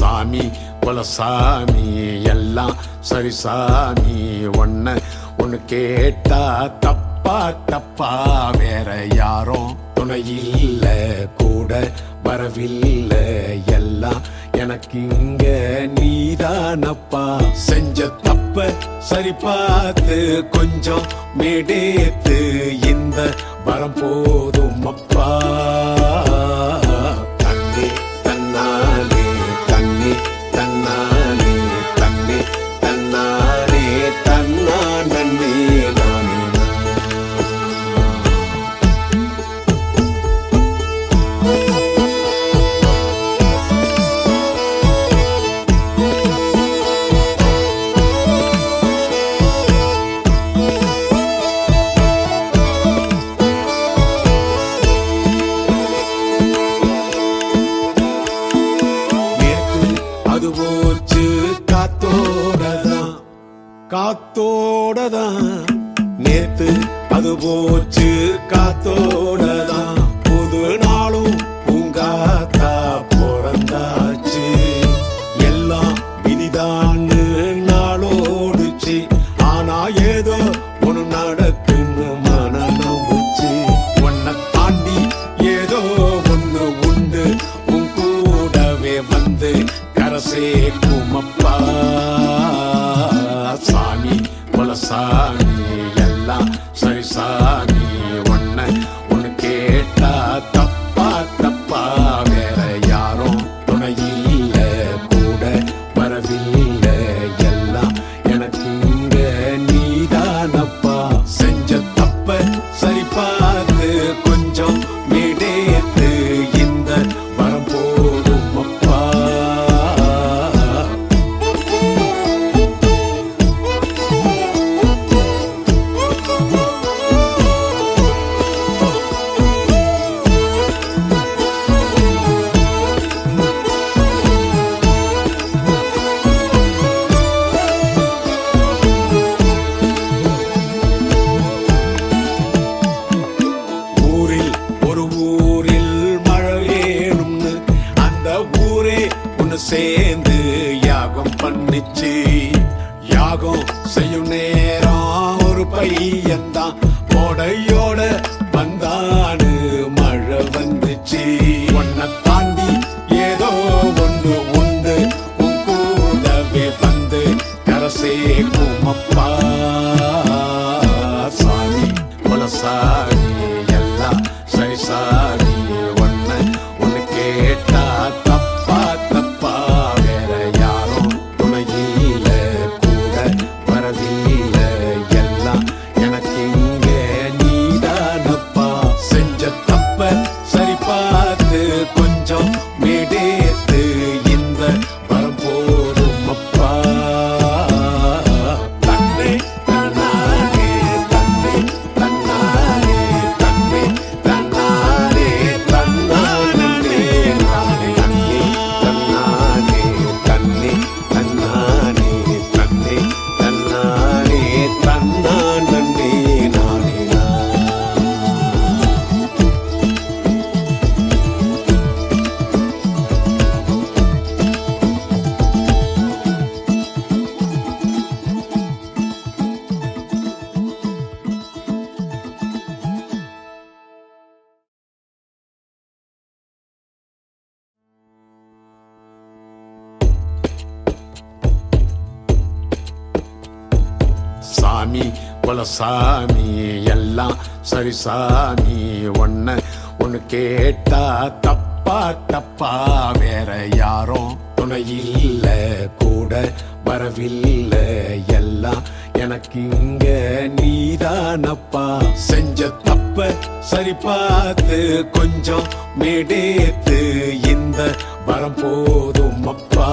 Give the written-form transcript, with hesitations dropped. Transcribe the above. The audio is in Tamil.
சாமி குலசாமி எல்லாம் சரி சாமி, ஒன்னு கேட்டா தப்பா தப்பா, வேற யாரும் துணையில்ல கூட வரவில்லை, எல்லாம் எனக்கு இங்க நீதானப்பா. செஞ்ச தப்ப சரி பார்த்து கொஞ்சம் மேடேத்து, இந்த வரம் போதும் அப்பா. தண்ணி தன்னாலே தண்ணி தன்னாலே தண்ணி தன்னாலே தன்னா நன்னே நானே. காத்தோடதான் நேத்து அது போச்சு, காத்தோடதான் புது நாளும் பூங்காத்தா பிறந்தாச்சு. எல்லாம் விதிதான்னு நாளோடுச்சு, ஆனா ஏதோ ஒண்ணு நடக்குன்னு மன நம்புச்சு. உன்னை தாண்டி ஏதோ ஒண்ணு உண்டு, உன் கூடவே வந்து கரசேக்கும் அப்பா. சாமி குலசாமி எல்லாம் சரி சாமி, ஒன்னு கேட்டா தப்பா தப்பா, வேற யாரும் துணையில்ல கூட வரவில்லை, எல்லாம் எனக்கு இங்க நீதானப்பா. செஞ்ச தப்ப சரி பார்த்து கொஞ்சம் மேடேத்து, இந்த வரம் போதும் அப்பா. சேர்ந்து யாகம் பண்ணிச்சு, யாகம் செய்யும் நேரம் ஒரு பையன்தான் கோடையோட வந்தானு மழை வந்துச்சு. உன்னை தாண்டி ஏதோ ஒண்ணு உண்டு, உன் கூடவே வந்து கரசேக்கும் அப்பா. சாமி குலசாமி எல்லாம் சரி சாமி, ஒன்னு கேட்டா தப்பா தப்பா, வேற யாரும் துணையில்ல கூட வரவில்லை, எல்லாம் எனக்கு இங்க நீதானப்பா. செஞ்ச தப்ப சரி பார்த்து கொஞ்சம் மேடேத்து, இந்த வரம் போதும் அப்பா. தன்னை தன்னாலே தன்னை தன்னாலே தன்னை தன்னாலே தன்னானே நானே. தன்னானே தன்னை தன்னானே தன்னை தன்னானே தன்னானே நானே. சாமி குலசாமி எல்லாம் சரி சாமி, ஒன்னு கேட்டா தப்பா தப்பா, வேற யாரும் துணையில்ல கூட வரவில்லை, எல்லாம் எனக்கு இங்க நீதானப்பா. செஞ்ச தப்ப சரி பார்த்து கொஞ்சம் மேடேத்து, இந்த வரம் போதும் அப்பா.